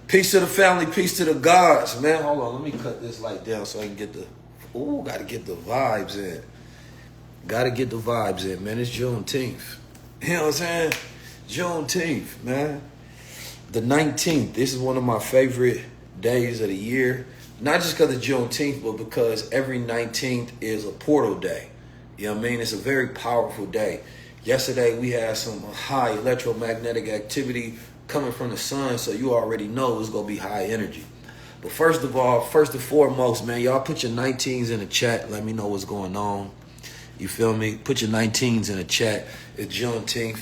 Peace to the family, peace to the gods, man. Hold on, let me cut this light down so I can get the. Ooh, gotta get the vibes in. Gotta get the vibes in, man. It's Juneteenth. You know what I'm saying? Juneteenth, man. The 19th. This is one of my favorite days of the year. Not just because of Juneteenth, but because every 19th is a portal day. You know what I mean? It's a very powerful day. Yesterday, we had some high electromagnetic activity coming from the sun, so you already know it's going to be high energy. But first of all, first and foremost, man, y'all put your 19s in the chat. Let me know what's going on. You feel me? Put your 19s in the chat. It's Juneteenth.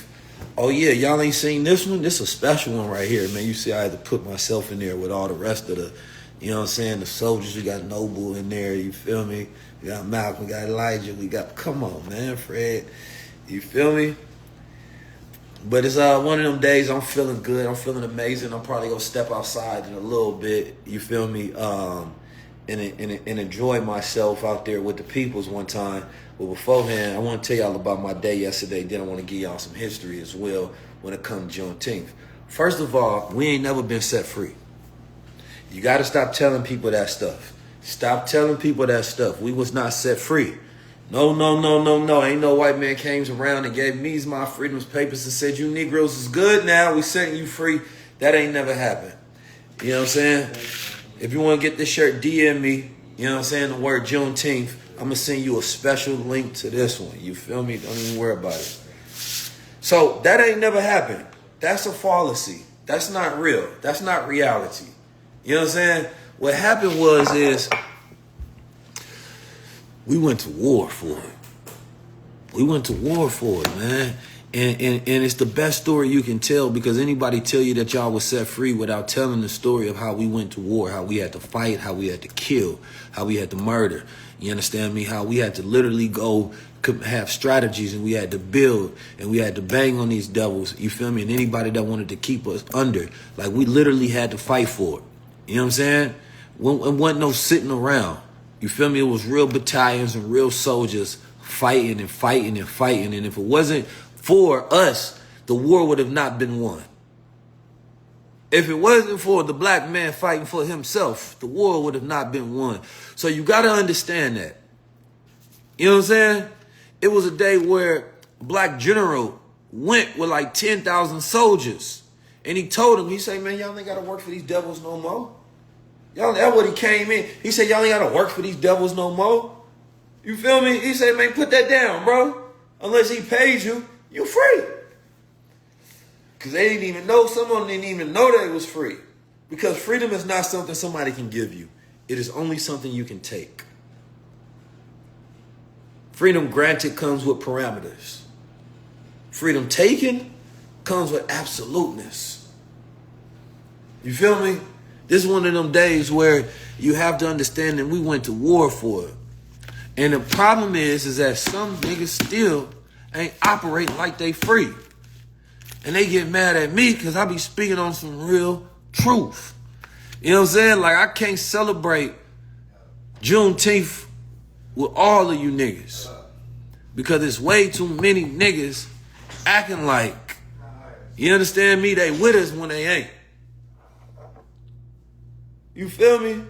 Oh, yeah, y'all ain't seen this one? This is a special one right here, man. You see, I had to put myself in there with all the rest of the, you know what I'm saying, the soldiers. We got Noble in there, you feel me? We got Malcolm, we got Elijah, we got, come on, man, Fred. You feel me? But it's one of them days I'm feeling good. I'm feeling amazing. I'm probably going to step outside in a little bit, you feel me, and enjoy myself out there with the peoples one time. But beforehand, I want to tell y'all about my day yesterday. Then I want to give y'all some history as well when it comes to Juneteenth. First of all, we ain't never been set free. You got to stop telling people that stuff. Stop telling people that stuff. We was not set free. No. Ain't no white man came around and gave me my freedoms papers and said, you Negroes is good now. We setting you free. That ain't never happened. You know what I'm saying? If you want to get this shirt, DM me. You know what I'm saying? The word Juneteenth. I'm going to send you a special link to this one. You feel me? Don't even worry about it. So that ain't never happened. That's a fallacy. That's not real. That's not reality. You know what I'm saying? What happened is we went to war for it. We went to war for it, man. And it's the best story you can tell, because anybody tell you that y'all was set free without telling the story of how we went to war, how we had to fight, how we had to kill, how we had to murder. You understand me? How we had to literally go have strategies, and we had to build, and we had to bang on these devils. You feel me? And anybody that wanted to keep us under, like, we literally had to fight for it. You know what I'm saying? It wasn't no sitting around. You feel me? It was real battalions and real soldiers fighting and fighting and fighting. And if it wasn't for us, the war would have not been won. If it wasn't for the black man fighting for himself, the war would have not been won. So you got to understand that. You know what I'm saying? It was a day where a black general went with like 10,000 soldiers. And he told them, he said, man, y'all ain't got to work for these devils no more. Y'all, that's what he came in. He said, y'all ain't got to work for these devils no more. You feel me? He said, man, put that down, bro. Unless he pays you, you're free. Because they didn't even know, some of them didn't even know that it was free. Because freedom is not something somebody can give you. It is only something you can take. Freedom granted comes with parameters. Freedom taken comes with absoluteness. You feel me? This is one of them days where you have to understand that we went to war for it. And the problem is that some niggas still ain't operating like they free. And they get mad at me because I be speaking on some real truth. You know what I'm saying? Like, I can't celebrate Juneteenth with all of you niggas. Because it's way too many niggas acting like, you understand me? They with us when they ain't. You feel me?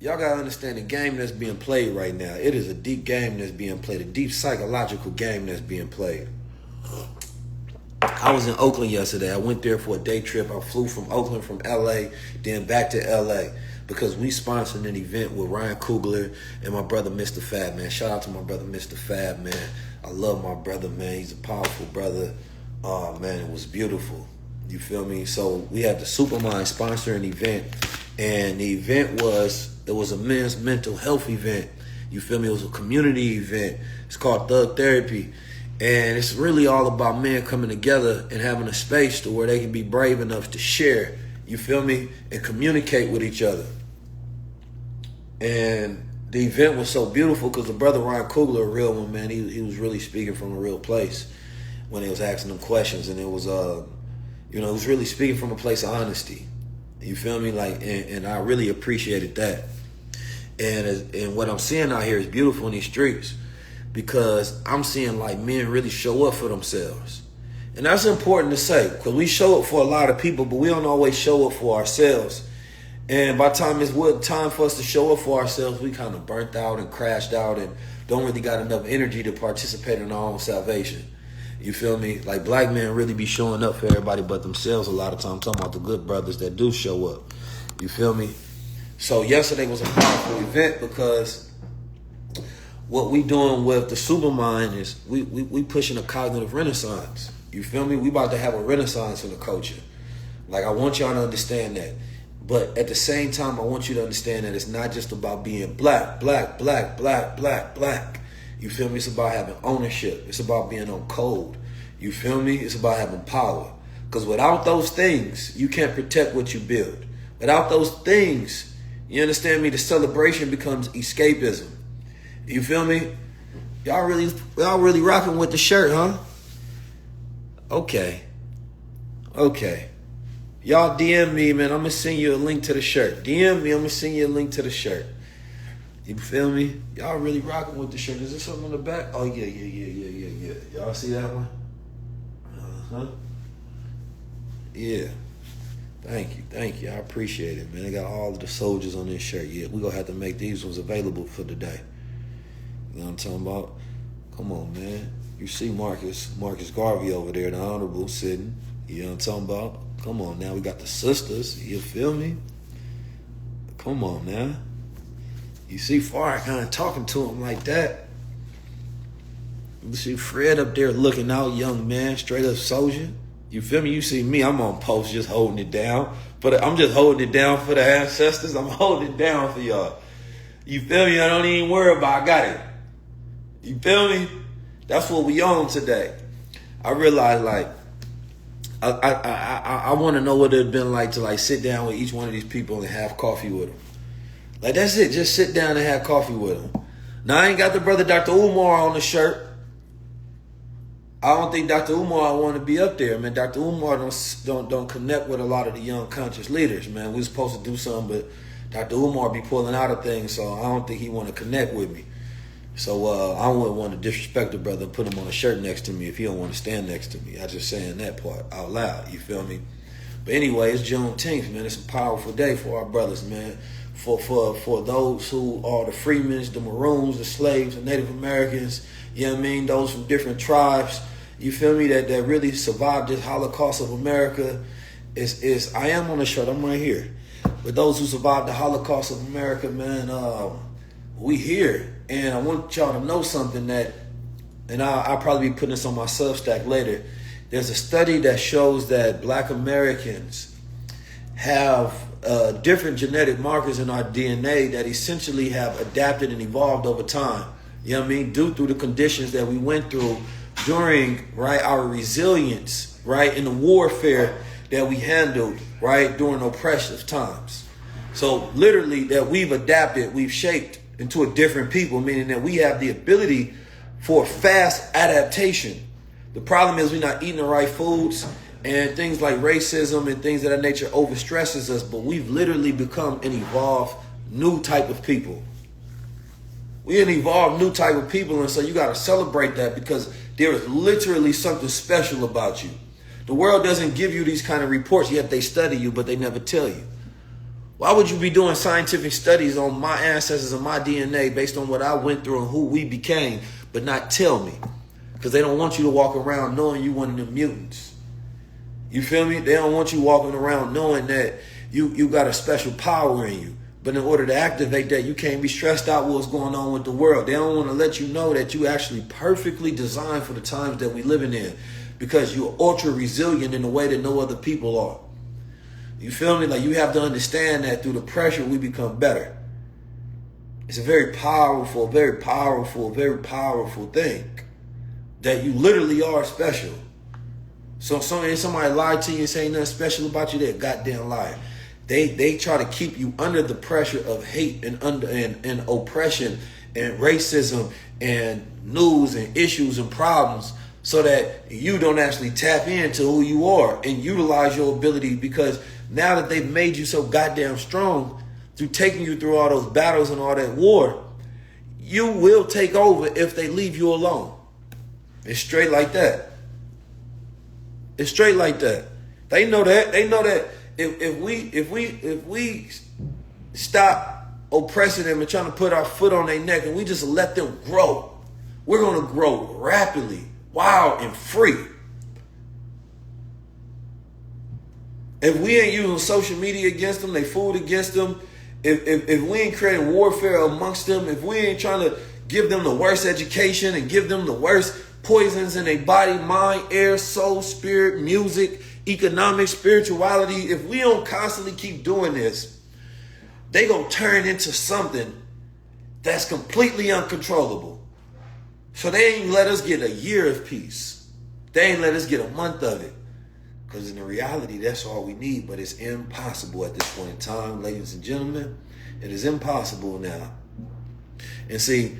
Y'all got to understand the game that's being played right now. It is a deep game that's being played, a deep psychological game that's being played. I was in Oakland yesterday. I went there for a day trip. I flew from Oakland, from L.A., then back to L.A. because we sponsored an event with Ryan Coogler and my brother, Mr. Fab, man. Shout out to my brother, Mr. Fab, man. I love my brother, man. He's a powerful brother. Oh, man, it was beautiful. You feel me? So we had the Supermind sponsor an event, and the event it was a men's mental health event. You feel me? It was a community event. It's called Thug Therapy. And it's really all about men coming together and having a space to where they can be brave enough to share, you feel me, and communicate with each other. And the event was so beautiful because the brother Ryan Coogler, a real one, man, he was really speaking from a real place when he was asking them questions. And it was, it was really speaking from a place of honesty. You feel me? Like, and I really appreciated that. And what I'm seeing out here is beautiful in these streets, because I'm seeing like men really show up for themselves. And that's important to say, because we show up for a lot of people, but we don't always show up for ourselves. And by the time it's time for us to show up for ourselves, we kind of burnt out and crashed out and don't really got enough energy to participate in our own salvation. You feel me? Like, black men really be showing up for everybody but themselves a lot of times. I'm talking about the good brothers that do show up. You feel me? So yesterday was a powerful event because what we doing with the Supermind is we pushing a cognitive renaissance. You feel me? We about to have a renaissance in the culture. Like, I want y'all to understand that. But at the same time, I want you to understand that it's not just about being black. You feel me? It's about having ownership. It's about being on code. You feel me? It's about having power. Because without those things, you can't protect what you build. Without those things, you understand me? The celebration becomes escapism. You feel me? Y'all really rocking with the shirt, huh? Okay. Y'all DM me, man. I'm going to send you a link to the shirt. DM me. I'm going to send you a link to the shirt. You feel me? Y'all really rocking with the shirt. Is there something on the back? Oh, yeah. Y'all see that one? Uh-huh. Yeah. Thank you. I appreciate it, man. They got all of the soldiers on this shirt. Yeah, we're going to have to make these ones available for today. You know what I'm talking about? Come on, man. You see Marcus Garvey over there, the Honorable, sitting. You know what I'm talking about? Come on now, we got the sisters. You feel me? Come on now. You see Farrah kind of talking to him like that. You see Fred up there looking out, young man, straight up soldier. You feel me? You see me, I'm on post just holding it down. But I'm just holding it down for the ancestors. I'm holding it down for y'all. You feel me? I don't even worry about it. I got it. You feel me? That's what we on today. I realize, like, I want to know what it'd been like to, like, sit down with each one of these people and have coffee with them. Like, that's it. Just sit down and have coffee with them. Now, I ain't got the brother Dr. Umar on the shirt. I don't think Dr. Umar want to be up there, man. Dr. Umar don't connect with a lot of the young conscious leaders, man. We supposed to do something, but Dr. Umar be pulling out of things, so I don't think he want to connect with me. So I wouldn't want to disrespect the brother and put him on a shirt next to me if he don't want to stand next to me. I just saying that part out loud, you feel me? But anyway, it's Juneteenth, man. It's a powerful day for our brothers, man. For those who are the freemen, the Maroons, the slaves, the Native Americans, you know what I mean? Those from different tribes, you feel me? That really survived this Holocaust of America. I am on the shirt, I'm right here. But those who survived the Holocaust of America, man, we here. And I want y'all to know something that, and I'll probably be putting this on my Substack later. There's a study that shows that black Americans have different genetic markers in our DNA that essentially have adapted and evolved over time. You know what I mean? Due to the conditions that we went through during, right, our resilience, right, in the warfare that we handled, right, during oppressive times. So literally that we've adapted, we've shaped into a different people, meaning that we have the ability for fast adaptation. The problem is we're not eating the right foods, and things like racism and things of that nature overstresses us, but we've literally become an evolved new type of people. We're an evolved new type of people, and so you got to celebrate that because there is literally something special about you. The world doesn't give you these kind of reports, yet they study you, but they never tell you. Why would you be doing scientific studies on my ancestors and my DNA based on what I went through and who we became, but not tell me? Because they don't want you to walk around knowing you one of them mutants. You feel me? They don't want you walking around knowing that you got a special power in you. But in order to activate that, you can't be stressed out what's going on with the world. They don't want to let you know that you actually perfectly designed for the times that we living in, because you're ultra resilient in a way that no other people are. You feel me? Like, you have to understand that through the pressure, we become better. It's a very powerful thing, that you literally are special. So somebody lied to you and say nothing special about you, they're a goddamn liar. They try to keep you under the pressure of hate and oppression and racism and news and issues and problems, so that you don't actually tap into who you are and utilize your ability, because now that they've made you so goddamn strong through taking you through all those battles and all that war, you will take over if they leave you alone. It's straight like that. It's straight like that. They know that. They know that if we stop oppressing them and trying to put our foot on their neck and we just let them grow, we're gonna grow rapidly, wild and free. If we ain't using social media against them, they food against them, if we ain't creating warfare amongst them, if we ain't trying to give them the worst education and give them the worst poisons in their body, mind, air, soul, spirit, music, economics, spirituality, if we don't constantly keep doing this, they gonna turn into something that's completely uncontrollable. So they ain't let us get a year of peace. They ain't let us get a month of it. Because in the reality, that's all we need. But it's impossible at this point in time, ladies and gentlemen. It is impossible now. And see,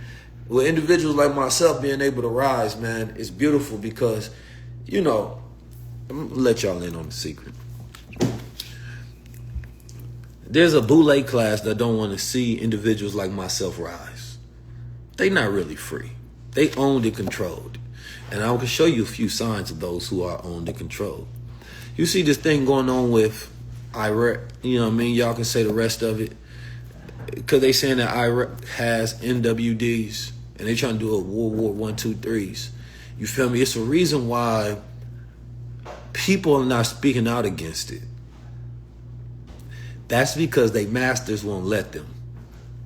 with individuals like myself being able to rise, man, it's beautiful because, you know, I'm gonna let y'all in on the secret. There's a boule class that don't want to see individuals like myself rise. They not really free. They owned and controlled. And I can show you a few signs of those who are owned and controlled. You see this thing going on with Iraq, you know what I mean? Y'all can say the rest of it. Because they saying that Iraq has NWDs and they trying to do a World War 1, 2, 3s. You feel me? It's a reason why people are not speaking out against it. That's because they masters won't let them.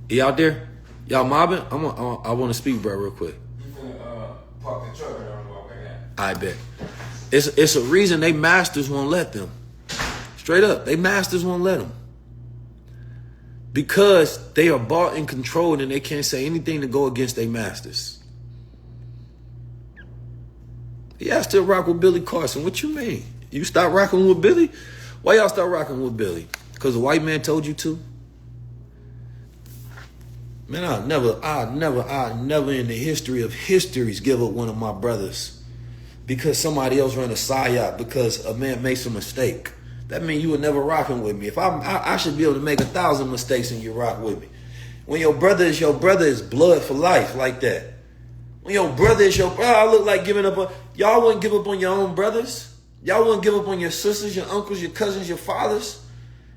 You out there? Y'all mobbing? I want to speak, bro, real quick. You finna park the truck and I'm walk back out. I bet. It's a reason they masters won't let them. Straight up, they masters won't let them. Because they are bought and controlled and they can't say anything to go against their masters. Yeah, I still rock with Billy Carson. What you mean? You stop rocking with Billy? Why y'all start rocking with Billy? Because the white man told you to? Man, I'll never in the history of histories give up one of my brothers because somebody else ran a psyop because a man makes a mistake. That means you were never rocking with me. If I should be able to make 1,000 mistakes and you rock with me. When your brother is blood for life like that. When your brother is your brother, I look like giving up on, y'all wouldn't give up on your own brothers. Y'all wouldn't give up on your sisters, your uncles, your cousins, your fathers.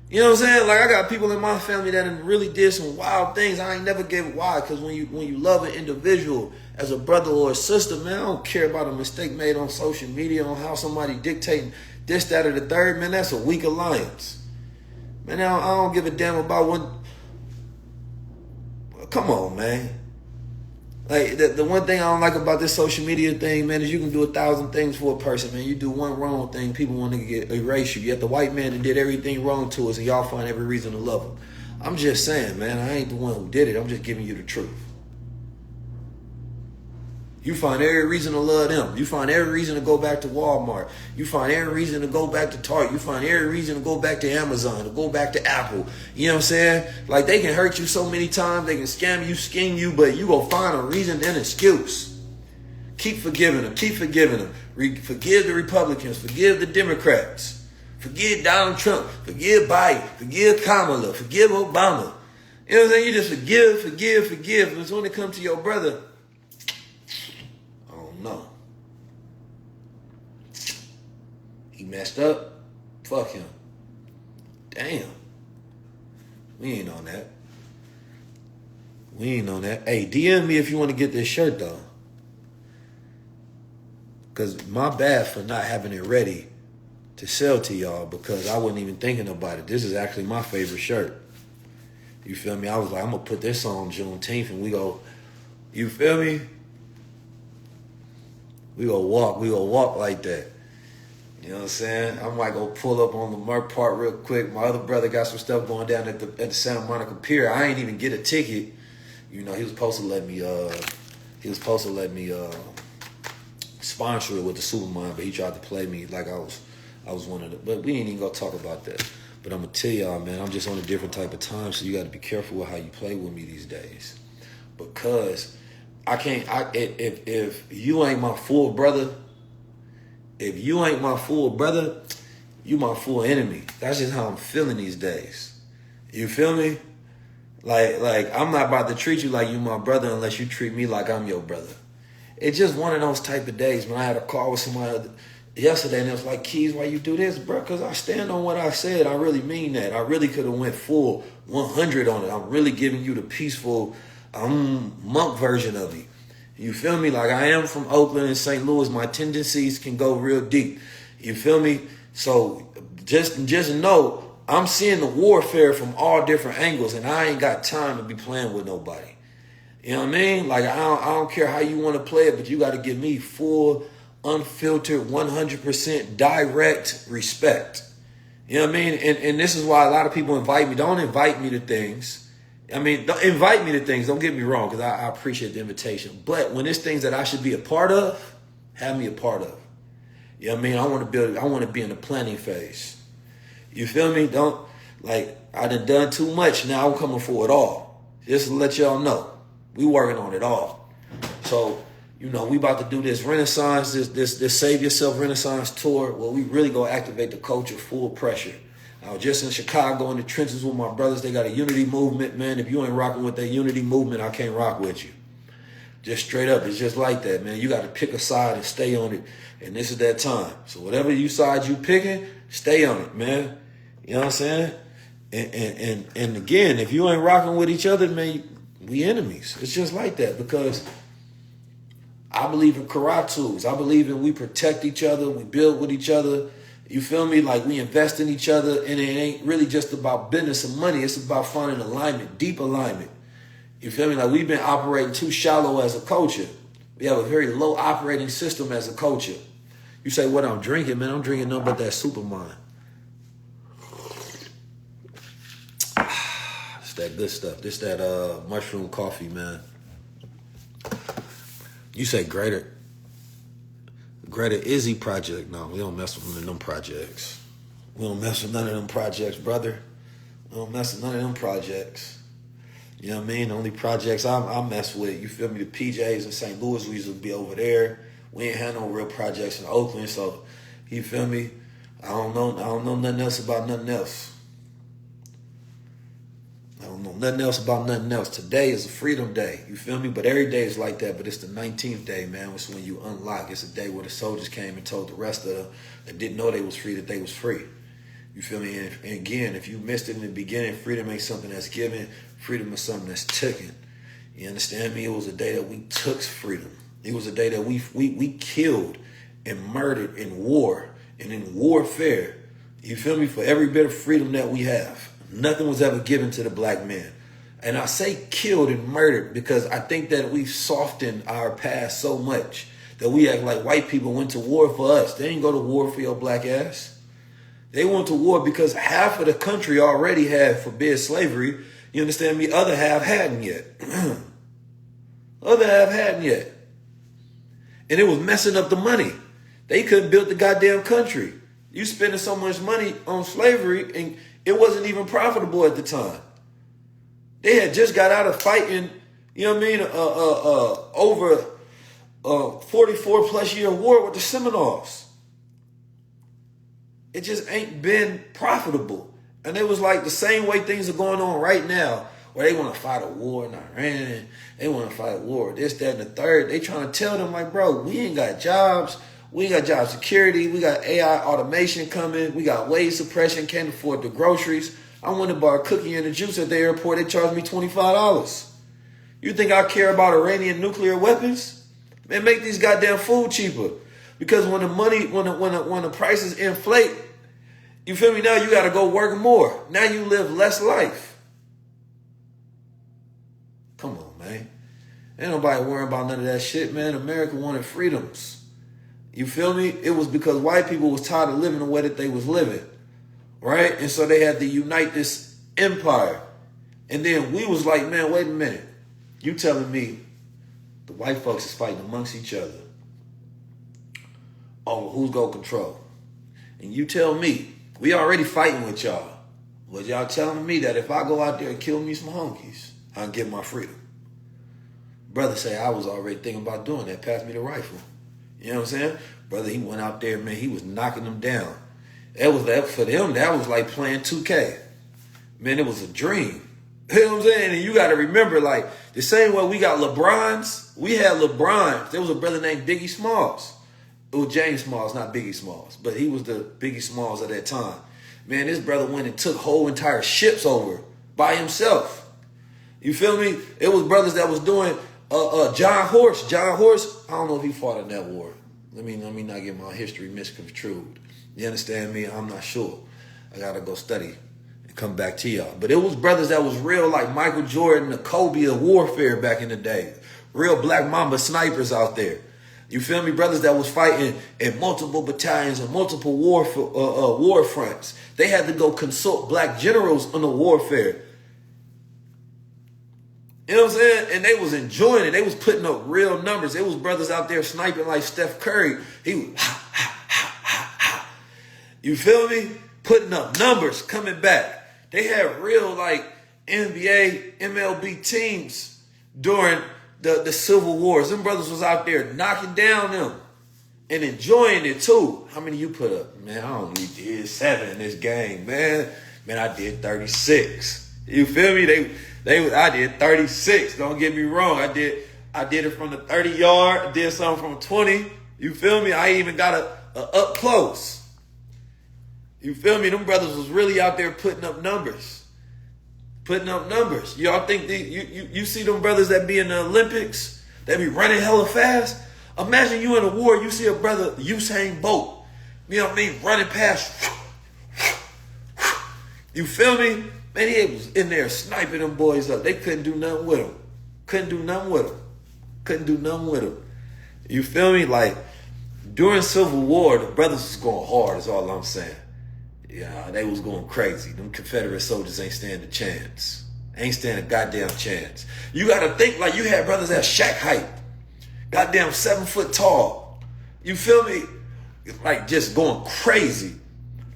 You know what I'm saying? Like I got people in my family that really did some wild things. I ain't never gave it. Why? Because when you love an individual as a brother or a sister, man, I don't care about a mistake made on social media on how somebody dictating this, that, or the third. Man, that's a weak alliance. Man, I don't give a damn about what. Come on, man. Like the one thing I don't like about this social media thing, man, is you can do 1,000 things for a person, man. You do one wrong thing, people want to get erase you. Yet the white man that did everything wrong to us, and y'all find every reason to love him. I'm just saying, man, I ain't the one who did it. I'm just giving you the truth. You find every reason to love them. You find every reason to go back to Walmart. You find every reason to go back to Target. You find every reason to go back to Amazon, to go back to Apple. You know what I'm saying? Like they can hurt you so many times. They can scam you, skin you, but you gonna find a reason and an excuse. Keep forgiving them. Keep forgiving them. Forgive the Republicans. Forgive the Democrats. Forgive Donald Trump. Forgive Biden. Forgive Kamala. Forgive Obama. You know what I'm saying? You just forgive. But when it comes to your brother, no. He messed up. Fuck him. Damn. We ain't on that. Hey, DM me if you want to get this shirt though. Because my bad for not having it ready to sell to y'all because I wasn't even thinking about it. This is actually my favorite shirt. You feel me? I was like, I'm going to put this on Juneteenth and we go, you feel me? We gonna walk like that. You know what I'm saying? I might go pull up on the Merc Park real quick. My other brother got some stuff going down at the Santa Monica Pier. I ain't even get a ticket. You know, he was supposed to let me sponsor it with the Superman, but he tried to play me like I was one of the. But we ain't even gonna talk about that. But I'm gonna tell y'all, man, I'm just on a different type of time, so you got to be careful with how you play with me these days, because I can't. If you ain't my full brother, you my full enemy. That's just how I'm feeling these days. You feel me? Like I'm not about to treat you like you my brother unless you treat me like I'm your brother. It's just one of those type of days. Man, I had a call with somebody yesterday, and it was like, Keys, why you do this, bro? Because I stand on what I said. I really mean that. I really could have went full 100 on it. I'm really giving you the peaceful monk version of me. You feel me? Like, I am from Oakland and St. Louis. My tendencies can go real deep. You feel me? So just know I'm seeing the warfare from all different angles, and I ain't got time to be playing with nobody. You know what I mean? Like, I don't care how you want to play it, but you got to give me full, unfiltered, 100% direct respect. You know what I mean? And this is why a lot of people invite me. Don't invite me to things. I mean, don't invite me to things. Don't get me wrong, because I appreciate the invitation. But when it's things that I should be a part of, have me a part of. You know what I mean? I want to be in the planning phase. You feel me? Don't, like, I done too much. Now I'm coming for it all. Just to let y'all know. We working on it all. So, you know, we about to do this Renaissance, this Save Yourself Renaissance tour, where we really go activate the culture full pressure. I was just in Chicago in the trenches with my brothers. They got a unity movement, man. If you ain't rocking with that unity movement, I can't rock with you. Just straight up. It's just like that, man. You got to pick a side and stay on it. And this is that time. So whatever side you picking, stay on it, man. You know what I'm saying? And again, if you ain't rocking with each other, man, we enemies. It's just like that, because I believe in karatus. I believe in we protect each other. We build with each other. You feel me? Like, we invest in each other, and it ain't really just about business and money. It's about finding alignment, deep alignment. You feel me? Like, we've been operating too shallow as a culture. We have a very low operating system as a culture. You say, what I'm drinking, man? I'm drinking nothing but that Superman. It's that good stuff. This that mushroom coffee, man. You say Greater Izzy project. No, we don't mess with none of them projects. We don't mess with none of them projects, brother. We don't mess with none of them projects. You know what I mean? The only projects I mess with, you feel me, the PJs in St. Louis, we used to be over there. We ain't had no real projects in Oakland, so you feel me? I don't know nothing else about nothing else. I don't know nothing else about nothing else. Today is a freedom day. You feel me? But every day is like that. But it's the 19th day, man. It's when you unlock. It's a day where the soldiers came and told the rest of them that didn't know they was free that they was free. You feel me? And again, if you missed it in the beginning, freedom ain't something that's given. Freedom is something that's taken. You understand me? It was a day that we took freedom. It was a day that we killed and murdered in war and in warfare. You feel me? For every bit of freedom that we have. Nothing was ever given to the black man. And I say killed and murdered because I think that we've softened our past so much that we act like white people went to war for us. They didn't go to war for your black ass. They went to war because half of the country already had forbid slavery. You understand me? Other half hadn't yet. Other half hadn't yet. And it was messing up the money. They couldn't build the goddamn country. You spending so much money on slavery and it wasn't even profitable at the time. They had just got out of fighting, you know what I mean, over a 44 plus year war with the Seminoles. It just ain't been profitable. And it was like the same way things are going on right now, where they want to fight a war in Iran. They want to fight a war, this, that, and the third. They trying to tell them, like, bro, we ain't got jobs. We ain't got job security. We got AI automation coming. We got wage suppression. Can't afford the groceries. I went to buy a cookie and a juice at the airport. They charged me $25. You think I care about Iranian nuclear weapons? Man, make these goddamn food cheaper. Because when the money, when the prices inflate, you feel me? Now you got to go work more. Now you live less life. Come on, man. Ain't nobody worrying about none of that shit, man. America wanted freedoms. You feel me? It was because white people was tired of living the way that they was living. Right? And so they had to unite this empire. And then we was like, man, wait a minute. You telling me the white folks is fighting amongst each other. Oh, who's going to control? And you tell me, we already fighting with y'all. But y'all telling me that if I go out there and kill me some honkies, I can get my freedom. Brother say, I was already thinking about doing that. Pass me the rifle. You know what I'm saying? Brother, he went out there, man, he was knocking them down. That was that for them, that was like playing 2K. Man, it was a dream. You know what I'm saying? And you got to remember, like, the same way we got LeBrons, we had LeBrons. There was a brother named Biggie Smalls. It was James Smalls, not Biggie Smalls, but he was the Biggie Smalls at that time. Man, this brother went and took whole entire ships over by himself. You feel me? It was brothers that was doing John Horse. John Horse, I don't know if he fought in that war. Let me not get my history misconstrued. You understand me? I'm not sure. I gotta go study and come back to y'all. But it was brothers that was real, like Michael Jordan, the Kobe of warfare back in the day. Real Black Mamba snipers out there. You feel me? Brothers that was fighting in multiple battalions and multiple war fronts. They had to go consult black generals on the warfare. You know what I'm saying? And they was enjoying it. They was putting up real numbers. It was brothers out there sniping like Steph Curry. He was ha, ha, ha, ha, ha. You feel me? Putting up numbers, coming back. They had real like NBA, MLB teams during the Civil Wars. Them brothers was out there knocking down them and enjoying it too. How many you put up? Man, I only did 7 in this game, man. Man, I did 36. You feel me? I did 36. Don't get me wrong. I did it from the 30-yard. Did something from 20. You feel me? I even got a up close. You feel me? Them brothers was really out there putting up numbers. Putting up numbers. Y'all think you see them brothers that be in the Olympics, that be running hella fast? Imagine you in a war, you see a brother, Usain Bolt, you know what I mean, running past. You feel me? Man, he was in there sniping them boys up. They couldn't do nothing with him. Couldn't do nothing with him. You feel me? Like, during Civil War, the brothers was going hard, is all I'm saying. Yeah, they was going crazy. Them Confederate soldiers ain't stand a chance. Ain't stand a goddamn chance. You got to think like you had brothers at Shaq height. Goddamn 7 foot tall. You feel me? Like just going crazy.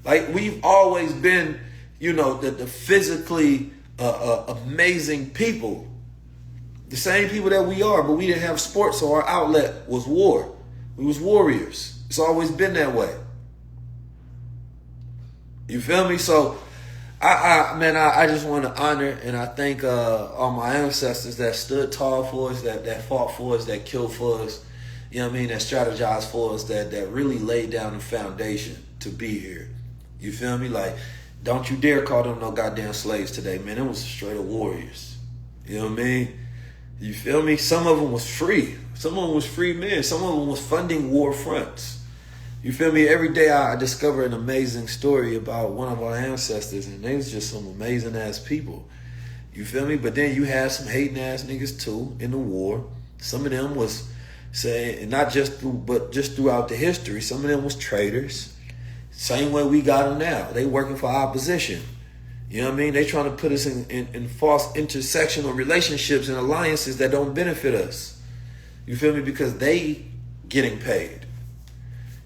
Like we've always been, you know, the physically amazing people. The same people that we are, but we didn't have sports, so our outlet was war. We was warriors. It's always been that way. You feel me? So, I just want to honor and I thank all my ancestors that stood tall for us, that fought for us, that killed for us. You know what I mean? That strategized for us, that really laid down the foundation to be here. You feel me? Like, don't you dare call them no goddamn slaves today, man. It was straight up warriors. You know what I mean? You feel me? Some of them was free. Some of them was free men. Some of them was funding war fronts. You feel me? Every day I discover an amazing story about one of our ancestors, and they was just some amazing ass people. You feel me? But then you had some hating ass niggas too in the war. Some of them was saying, not just but just throughout the history, some of them was traitors. Same way we got them now. They working for opposition. You know what I mean? They trying to put us in false intersectional relationships and alliances that don't benefit us. You feel me? Because they getting paid.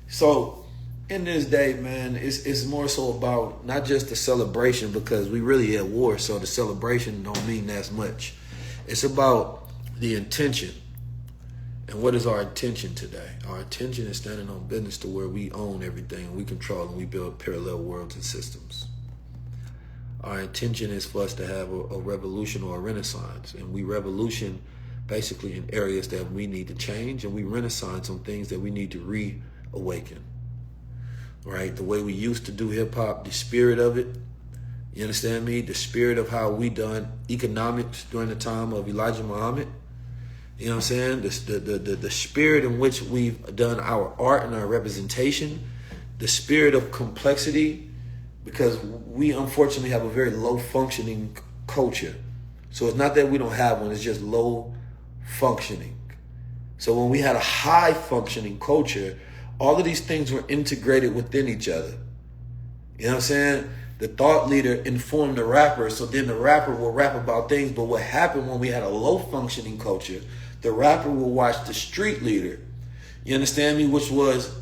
So, in this day, man, it's more so about not just the celebration, because we really at war, so the celebration don't mean as much. It's about the intention. And what is our intention today? Our intention is standing on business to where we own everything, and we control, and we build parallel worlds and systems. Our intention is for us to have a revolution or a renaissance, and we revolution basically in areas that we need to change, and we renaissance on things that we need to reawaken. Right? The way we used to do hip-hop, the spirit of it, you understand me? The spirit of how we done economics during the time of Elijah Muhammad. You know what I'm saying? The spirit in which we've done our art and our representation, the spirit of complexity, because we unfortunately have a very low functioning culture. So it's not that we don't have one, it's just low functioning. So when we had a high functioning culture, all of these things were integrated within each other. You know what I'm saying? The thought leader informed the rapper, so then the rapper will rap about things. But what happened when we had a low functioning culture, the rapper will watch the street leader, you understand me, which was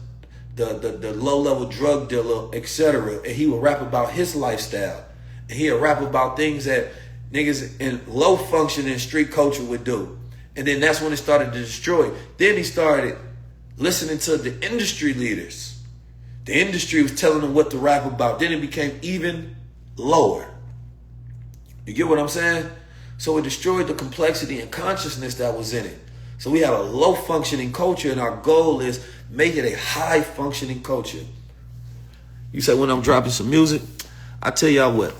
the low level drug dealer, etc. And he would rap about his lifestyle. And he would rap about things that niggas in low functioning street culture would do. And then that's when it started to destroy. Then he started listening to the industry leaders. The industry was telling them what to rap about. Then it became even lower. You get what I'm saying? So it destroyed the complexity and consciousness that was in it. So we have a low functioning culture, and our goal is make it a high functioning culture. You say, when I'm dropping some music, I tell y'all what,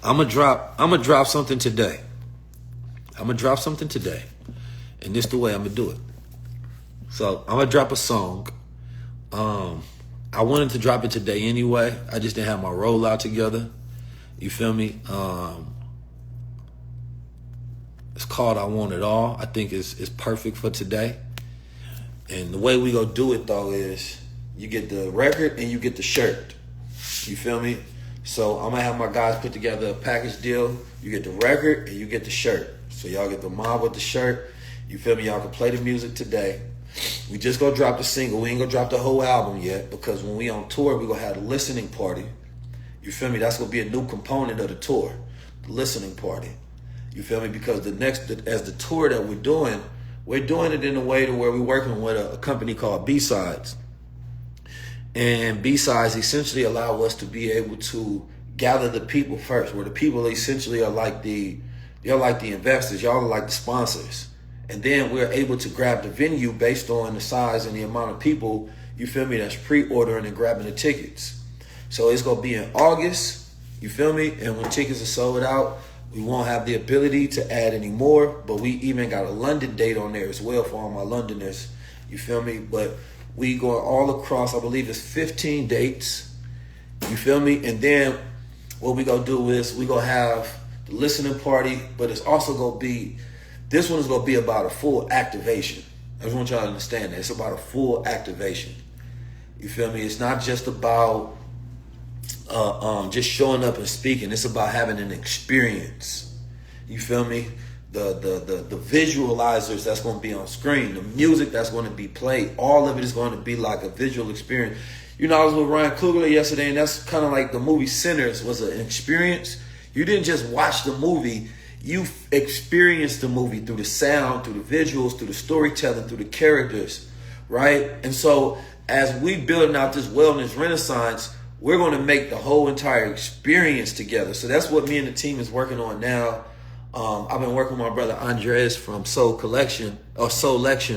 I'm gonna drop something today. I'm gonna drop something today, and this is the way I'm gonna do it. So I'm gonna drop a song. I wanted to drop it today anyway. I just didn't have my rollout together. You feel me? It's called I Want It All. I think it's perfect for today. And the way we gonna do it though is you get the record and you get the shirt. You feel me? So I'm gonna have my guys put together a package deal. You get the record and you get the shirt. So y'all get the mob with the shirt. You feel me? Y'all can play the music today. We just gonna drop the single. We ain't gonna drop the whole album yet, because when we on tour, we gonna have a listening party. You feel me? That's gonna be a new component of the tour, the listening party. You feel me? Because as the tour that we're doing it in a way to where we're working with a company called B-Sides. And B-Sides essentially allow us to be able to gather the people first, where the people essentially are like they're like the investors, y'all are like the sponsors. And then we're able to grab the venue based on the size and the amount of people, you feel me, that's pre-ordering and grabbing the tickets. So it's gonna be in August, you feel me? And when tickets are sold out, we won't have the ability to add any more, but we even got a London date on there as well for all my Londoners, you feel me? But we going all across, I believe it's 15 dates, you feel me? And then what we gonna do is we gonna have the listening party, but it's also gonna be, this one is gonna be about a full activation. I just want y'all to understand that. It's about a full activation. You feel me? It's not just about just showing up and speaking. It's about having an experience. You feel me? The visualizers that's going to be on screen, the music that's going to be played, all of it is going to be like a visual experience. You know, I was with Ryan Coogler yesterday, and that's kind of like the movie Sinners was an experience. You didn't just watch the movie. You experienced the movie through the sound, through the visuals, through the storytelling, through the characters, right? And so as we building out this wellness renaissance, we're going to make the whole entire experience together. So that's what me and the team is working on now. I've been working with my brother Andres from Soul Lection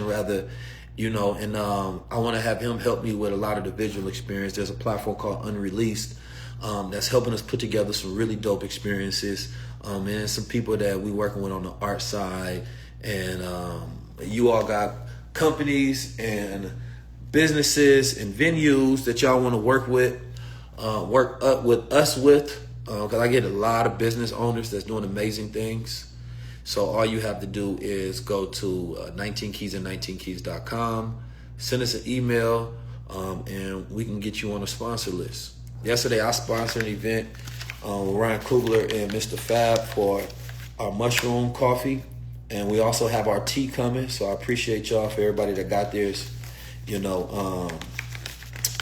rather, you know, and I want to have him help me with a lot of the visual experience. There's a platform called Unreleased that's helping us put together some really dope experiences. And some people that we working with on the art side, and you all got companies and businesses and venues that y'all want to work up with us with, because I get a lot of business owners that's doing amazing things. So all you have to do is go to 19keys and 19keys.com, send us an email, and we can get you on a sponsor list. Yesterday I sponsored an event with Ryan Coogler and Mr. Fab for our mushroom coffee, and we also have our tea coming. So I appreciate y'all for everybody that got theirs. You know,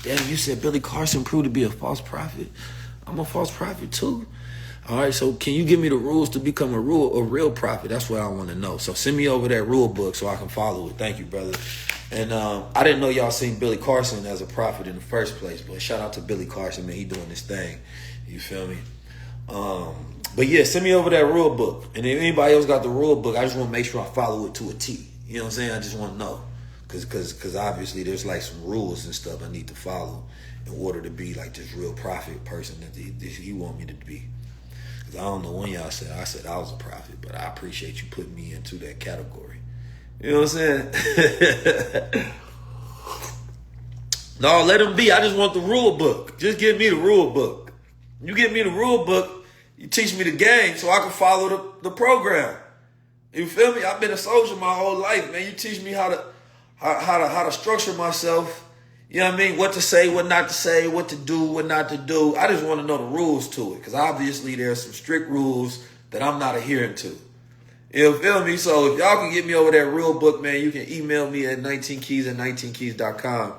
damn, you said Billy Carson proved to be a false prophet. I'm a false prophet too. All right, so can you give me the rules to become a real prophet? That's what I want to know. So send me over that rule book so I can follow it. Thank you, brother. And I didn't know y'all seen Billy Carson as a prophet in the first place, but shout out to Billy Carson, man. He doing this thing. You feel me? But yeah, send me over that rule book. And if anybody else got the rule book, I just want to make sure I follow it to a T. You know what I'm saying? I just want to know. Because obviously there's like some rules and stuff I need to follow in order to be like this real prophet person that he want me to be. Because I don't know when y'all said I was a prophet, but I appreciate you putting me into that category. You know what I'm saying? No, let him be. I just want the rule book. Just give me the rule book. You give me the rule book, you teach me the game so I can follow the program. You feel me? I've been a soldier my whole life, man. You teach me how to structure myself. You know what I mean? What to say, what not to say, what to do, what not to do. I just want to know the rules to it, because obviously there's some strict rules that I'm not adhering to. You feel me? So if y'all can get me over that rule book, man, you can email me at 19keys at 19keys.com.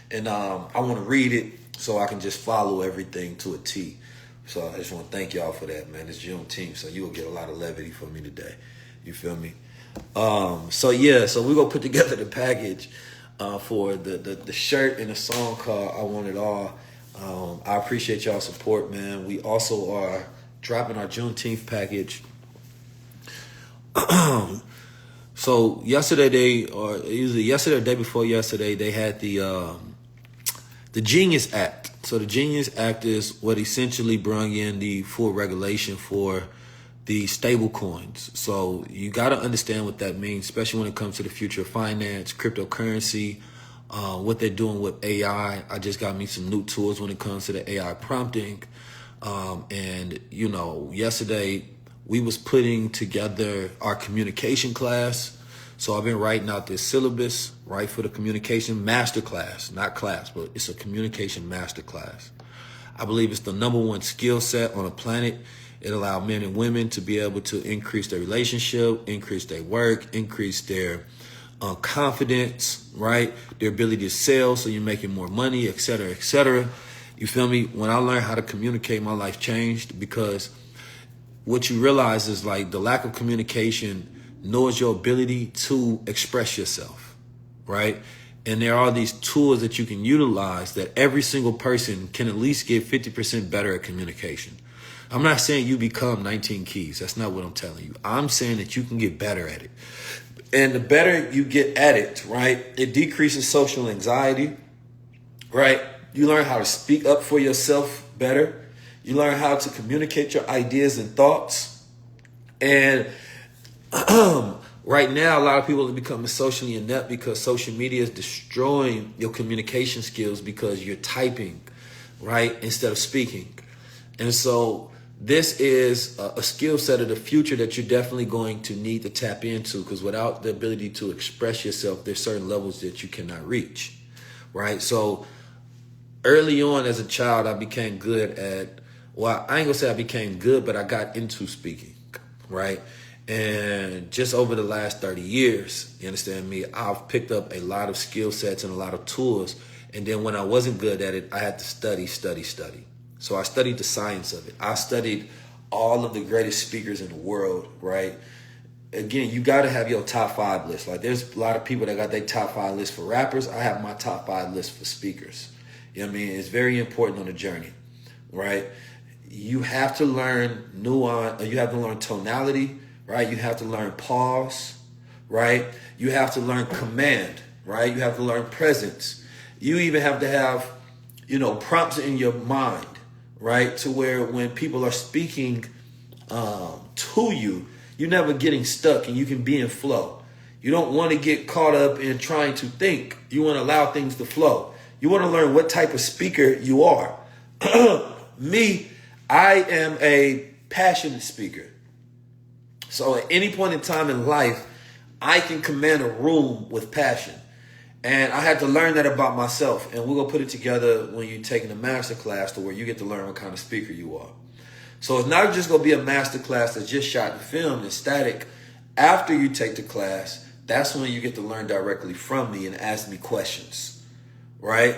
And I want to read it so I can just follow everything to a T. So I just want to thank y'all for that, man. It's Juneteenth, so you'll get a lot of levity from me today. You feel me? So we're going to put together the package for the shirt and the song called I Want It All. I appreciate y'all's support, man. We also are dropping our Juneteenth package So yesterday or day before yesterday, they had the Genius Act. So the Genius Act is what essentially brought in the full regulation for the stable coins. So you got to understand what that means, especially when it comes to the future of finance, cryptocurrency, what they're doing with AI. I just got me some new tools when it comes to the AI prompting. And, yesterday we was putting together our communication class. So I've been writing out this syllabus, right, for the communication masterclass, not class, but it's a communication masterclass. I believe it's the number one skill set on the planet. It allows men and women to be able to increase their relationship, increase their work, increase their confidence, right? Their ability to sell, so you're making more money, et cetera, et cetera. You feel me? When I learned how to communicate, my life changed, because what you realize is like the lack of communication knows your ability to express yourself, right? And there are these tools that you can utilize that every single person can at least get 50% better at communication. I'm not saying you become 19 keys. That's not what I'm telling you. I'm saying that you can get better at it. And the better you get at it, right, it decreases social anxiety, right? You learn how to speak up for yourself better. You learn how to communicate your ideas and thoughts. And right now, a lot of people are becoming socially inept because social media is destroying your communication skills because you're typing, right, instead of speaking. And so this is a skill set of the future that you're definitely going to need to tap into, because without the ability to express yourself, there's certain levels that you cannot reach, right? So early on as a child, I became good at, well, I ain't gonna say I became good, but I got into speaking, right? And just over the last 30 years, you understand me, I've picked up a lot of skill sets and a lot of tools. And then when I wasn't good at it, I had to study. So I studied the science of it. I studied all of the greatest speakers in the world, right? Again, you got to have your top 5 list. Like, there's a lot of people that got their top 5 list for rappers. I have my top 5 list for speakers. You know what I mean? It's very important on the journey, right? You have to learn nuance. You have to learn tonality, right? You have to learn pause, right? You have to learn command, right? You have to learn presence. You even have to have, prompts in your mind, right? To where when people are speaking to you, you're never getting stuck and you can be in flow. You don't want to get caught up in trying to think. You want to allow things to flow. You want to learn what type of speaker you are. Me, I am a passionate speaker. So at any point in time in life, I can command a room with passion. And I had to learn that about myself. And we're going to put it together when you're taking a master class to where you get to learn what kind of speaker you are. So it's not just going to be a master class that's just shot and filmed and static. After you take the class, that's when you get to learn directly from me and ask me questions, right?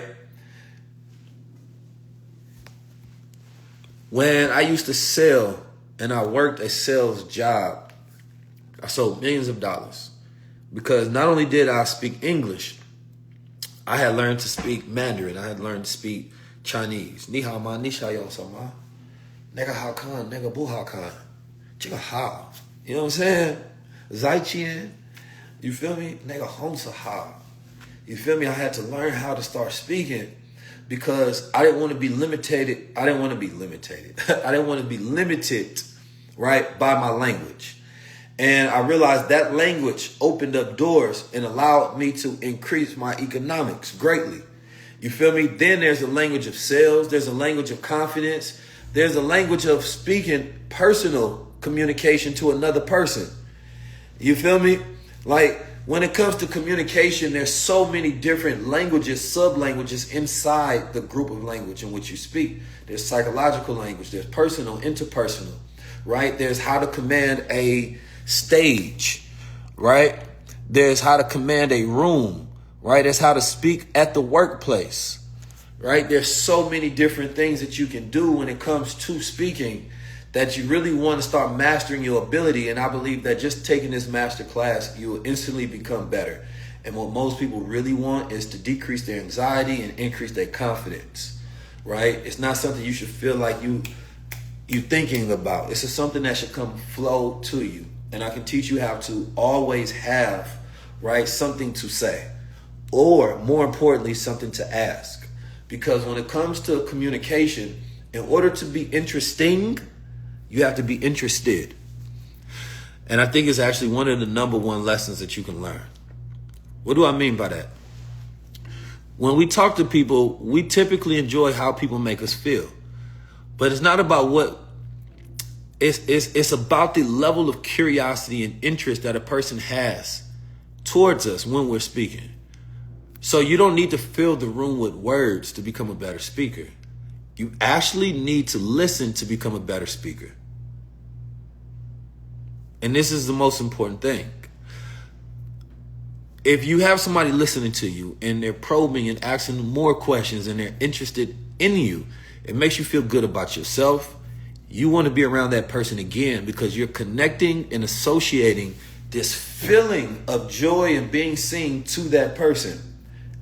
When I used to sell and I worked a sales job, I sold millions of dollars because not only did I speak English, I had learned to speak Mandarin. I had learned to speak Chinese. Ni hao ma, ni sha yo so ma. Nigga hao kan, nigga bu hao kan. Chica hao. You know what I'm saying? Zai qian. You feel me? Nigga hong sa hao. You feel me? I had to learn how to start speaking because I didn't want to be limited. I didn't want to be limited, right, by my language. And I realized that language opened up doors and allowed me to increase my economics greatly. You feel me? Then there's a language of sales. There's a language of confidence. There's a language of speaking personal communication to another person. You feel me? Like, when it comes to communication, there's so many different languages, sub-languages inside the group of language in which you speak. There's psychological language. There's personal, interpersonal, right? There's how to command a stage, right? There's how to command a room, right? There's how to speak at the workplace, right? There's so many different things that you can do when it comes to speaking that you really want to start mastering your ability. And I believe that just taking this master class, you will instantly become better. And what most people really want is to decrease their anxiety and increase their confidence, right? It's not something you should feel like you thinking about. It's just something that should come flow to you. and I can teach you how to always have, right, something to say, or more importantly, something to ask. Because when it comes to communication, in order to be interesting, you have to be interested. And I think it's actually one of the number one lessons that you can learn. What do I mean by that? When we talk to people, we typically enjoy how people make us feel. But it's not about what, it's about the level of curiosity and interest that a person has towards us when we're speaking. So you don't need to fill the room with words to become a better speaker. You actually need to listen to become a better speaker. And this is the most important thing. If you have somebody listening to you and they're probing and asking more questions and they're interested in you, it makes you feel good about yourself. You want to be around that person again because you're connecting and associating this feeling of joy and being seen to that person.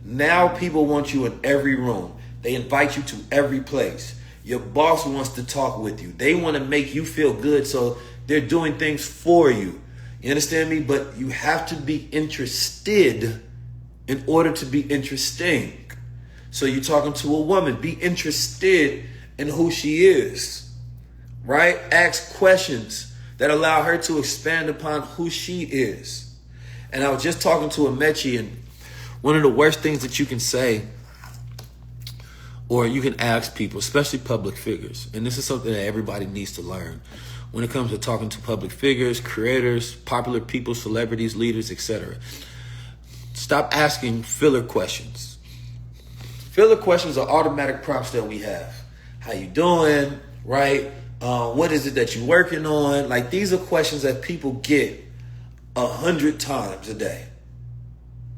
Now people want you in every room. They invite you to every place. Your boss wants to talk with you. They want to make you feel good, so they're doing things for you. You understand me? But you have to be interested in order to be interesting. So you're talking to a woman. Be interested in who she is, right? Ask questions that allow her to expand upon who she is. And I was just talking to a Mechi, and one of the worst things that you can say or you can ask people, especially public figures, and this is something that everybody needs to learn when it comes to talking to public figures, creators, popular people, celebrities, leaders, etc. Stop asking filler questions. Filler questions are automatic prompts that we have. How you doing, right? What is it that you're working on? Like, these are questions that people get 100 times a day.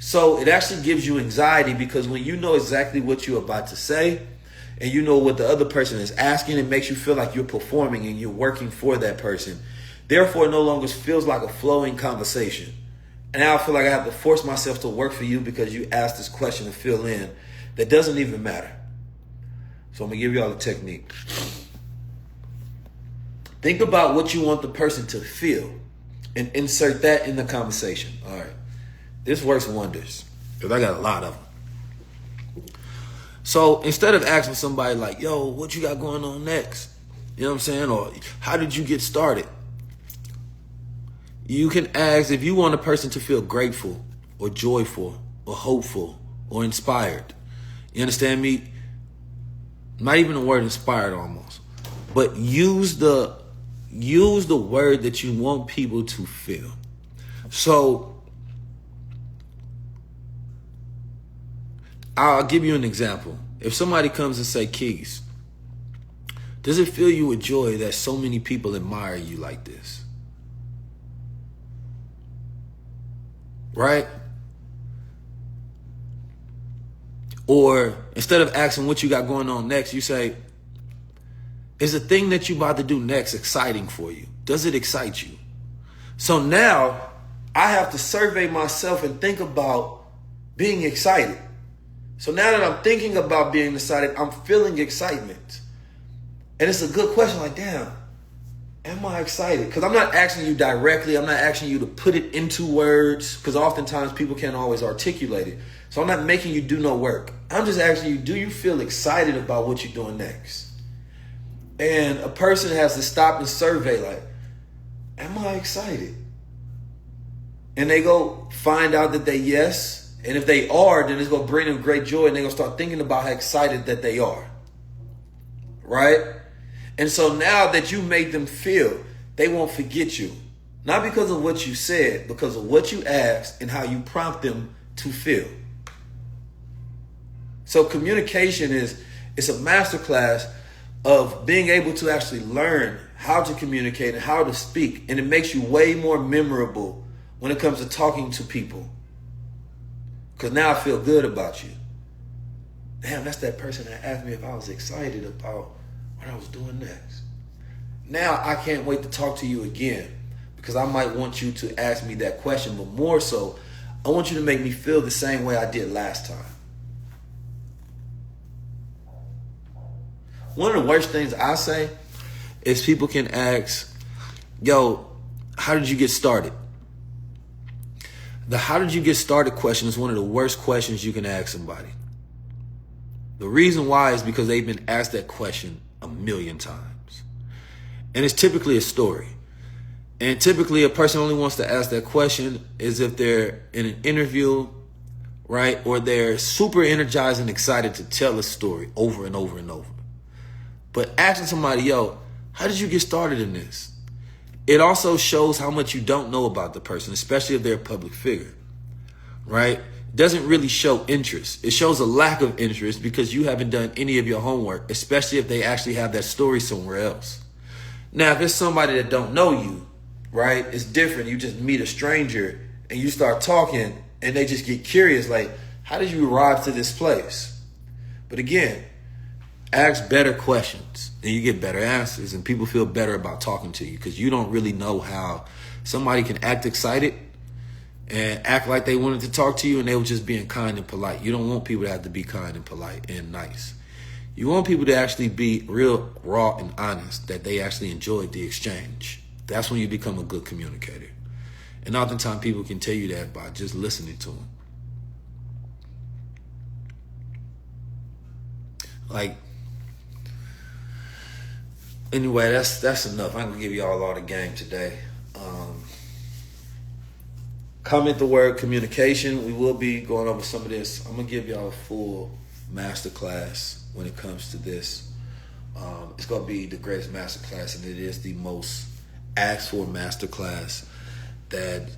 So it actually gives you anxiety, because when you know exactly what you're about to say and you know what the other person is asking, it makes you feel like you're performing and you're working for that person. Therefore, it no longer feels like a flowing conversation. And now I feel like I have to force myself to work for you because you asked this question to fill in that doesn't even matter. So I'm going to give you all a technique. Think about what you want the person to feel and insert that in the conversation. All right. This works wonders because I got a lot of them. So instead of asking somebody like, yo, what you got going on next? You know what I'm saying? Or how did you get started? You can ask if you want a person to feel grateful or joyful or hopeful or inspired. You understand me? Not even the word inspired almost. But use the word that you want people to feel. So I'll give you an example. If somebody comes and say, Keys, does it fill you with joy that so many people admire you like this? Right? Or instead of asking what you got going on next, you say, is the thing that you about to do next exciting for you? Does it excite you? So now I have to survey myself and think about being excited. So now that I'm thinking about being excited, I'm feeling excitement. And it's a good question, like, damn, am I excited? Because I'm not asking you directly. I'm not asking you to put it into words, because oftentimes people can't always articulate it. So I'm not making you do no work. I'm just asking you, do you feel excited about what you're doing next? And a person has to stop and survey, like, am I excited? And they go find out that they yes. And if they are, then it's going to bring them great joy, and they're going to start thinking about how excited that they are. Right? And so now that you made them feel, they won't forget you. Not because of what you said, because of what you asked and how you prompt them to feel. So communication it's a masterclass of being able to actually learn how to communicate and how to speak. And it makes you way more memorable when it comes to talking to people. Because now I feel good about you. Damn, that's that person that asked me if I was excited about what I was doing next. Now I can't wait to talk to you again, because I might want you to ask me that question, but more so, I want you to make me feel the same way I did last time. One of the worst things I say is people can ask, yo, how did you get started? The how did you get started question is one of the worst questions you can ask somebody. The reason why is because they've been asked that question a million times. And it's typically a story. And typically a person only wants to ask that question is if they're in an interview, right? Or they're super energized and excited to tell a story over and over and over. But asking somebody, yo, how did you get started in this? It also shows how much you don't know about the person, especially if they're a public figure, right? It doesn't really show interest. It shows a lack of interest because you haven't done any of your homework, especially if they actually have that story somewhere else. Now, if it's somebody that don't know you, right, it's different. You just meet a stranger and you start talking and they just get curious, like, how did you arrive to this place? But again, ask better questions and you get better answers, and people feel better about talking to you because you don't really know how somebody can act excited and act like they wanted to talk to you and they were just being kind and polite. You don't want people to have to be kind and polite and nice. You want people to actually be real, raw, and honest, that they actually enjoyed the exchange. That's when you become a good communicator. And oftentimes people can tell you that by just listening to them. Like, anyway, that's enough. I'm gonna give y'all all the game today. Comment the word communication. We will be going over some of this. I'm gonna give y'all a full masterclass when it comes to this. It's gonna be the greatest masterclass, and it is the most asked for masterclass that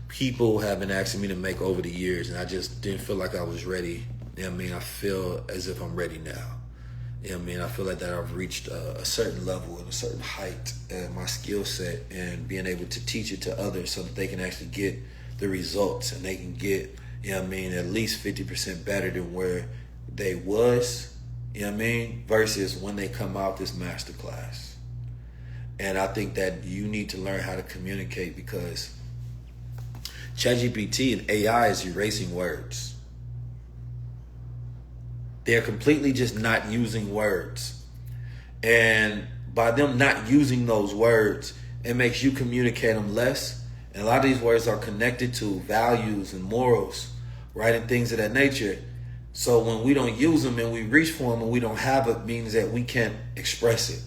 people have been asking me to make over the years, and I just didn't feel like I was ready. You know what I mean? I feel as if I'm ready now. You know what I mean? I feel like that I've reached a certain level and a certain height in my skill set, and being able to teach it to others so that they can actually get the results and they can get, you know what I mean, at least 50% better than where they was, you know what I mean, versus when they come out this masterclass. And I think that you need to learn how to communicate, because ChatGPT and AI is erasing words. They're completely just not using words. And by them not using those words, it makes you communicate them less. And a lot of these words are connected to values and morals, right, and things of that nature. So when we don't use them and we reach for them and we don't have it, means that we can't express it.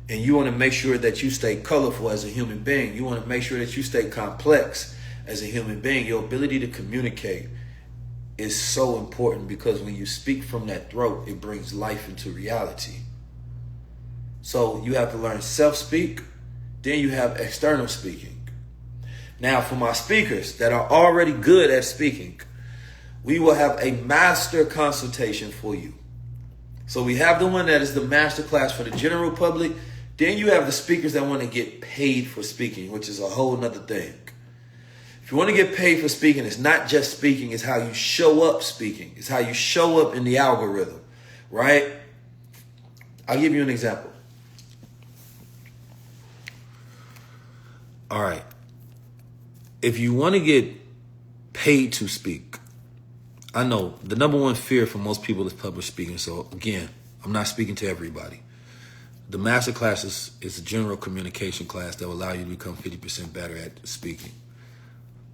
And you want to make sure that you stay colorful as a human being. You want to make sure that you stay complex as a human being. Your ability to communicate is so important, because when you speak from that throat, it brings life into reality. So you have to learn self-speak, then you have external speaking. Now, for my speakers that are already good at speaking, we will have a master consultation for you. So we have the one that is the master class for the general public. Then you have the speakers that want to get paid for speaking, which is a whole nother thing. If you want to get paid for speaking, it's not just speaking, it's how you show up speaking. It's how you show up in the algorithm, right? I'll give you an example. All right. If you want to get paid to speak, I know the number one fear for most people is public speaking. So again, I'm not speaking to everybody. The master class is a general communication class that will allow you to become 50% better at speaking.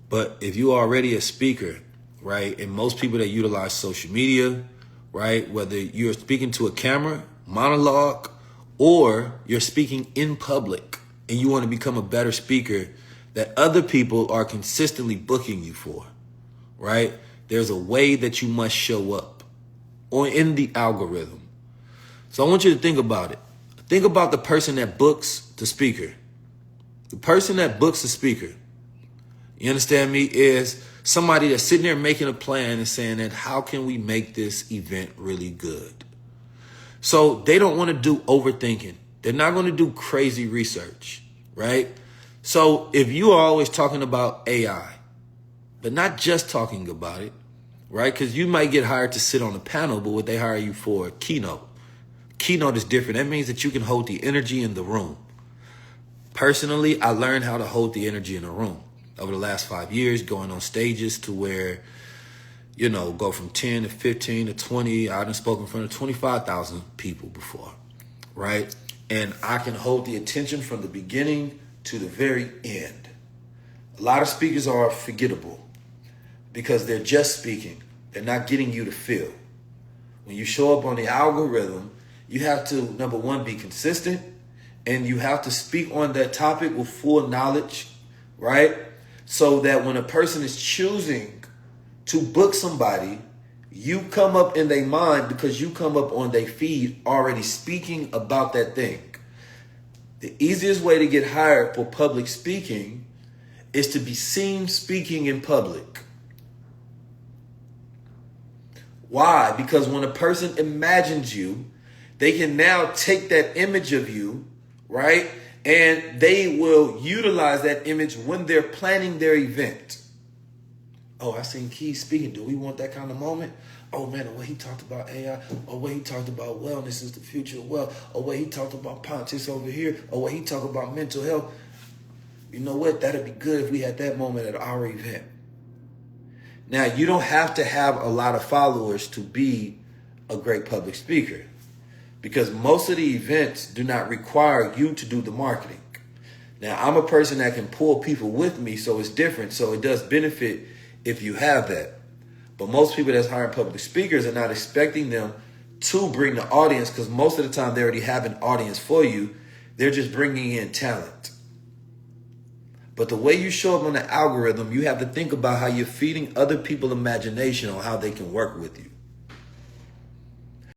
But if you are already a speaker, right, and most people that utilize social media, right, whether you're speaking to a camera, monologue, or you're speaking in public and you want to become a better speaker that other people are consistently booking you for, right? There's a way that you must show up or in the algorithm. So I want you to think about it. Think about the person that books the speaker. The person that books the speaker, you understand me, is somebody that's sitting there making a plan and saying that how can we make this event really good? So they don't want to do overthinking. They're not going to do crazy research, right? So if you are always talking about AI, but not just talking about it, right? Because you might get hired to sit on a panel, but would they hire you for a keynote? Keynote is different. That means that you can hold the energy in the room. Personally, I learned how to hold the energy in a room over the last 5 years, going on stages to where, you know, go from 10 to 15 to 20. I've spoken in front of 25,000 people before, right? And I can hold the attention from the beginning to the very end. A lot of speakers are forgettable because they're just speaking. They're not getting you to feel. When you show up on the algorithm, you have to, number one, be consistent, and you have to speak on that topic with full knowledge, right? So that when a person is choosing to book somebody, you come up in their mind because you come up on their feed already speaking about that thing. The easiest way to get hired for public speaking is to be seen speaking in public. Why? Because when a person imagines you, they can now take that image of you, right? And they will utilize that image when they're planning their event. Oh, I seen Keith speaking. Do we want that kind of moment? Oh man, the way he talked about AI, or the way he talked about wellness is the future of wealth, or the way he talked about politics over here, or the way he talked about mental health. You know what? That'd be good if we had that moment at our event. Now, you don't have to have a lot of followers to be a great public speaker, because most of the events do not require you to do the marketing. Now, I'm a person that can pull people with me, so it's different. So it does benefit if you have that. But most people that's hiring public speakers are not expecting them to bring the audience, because most of the time they already have an audience for you. They're just bringing in talent. But the way you show up on the algorithm, you have to think about how you're feeding other people imagination on how they can work with you.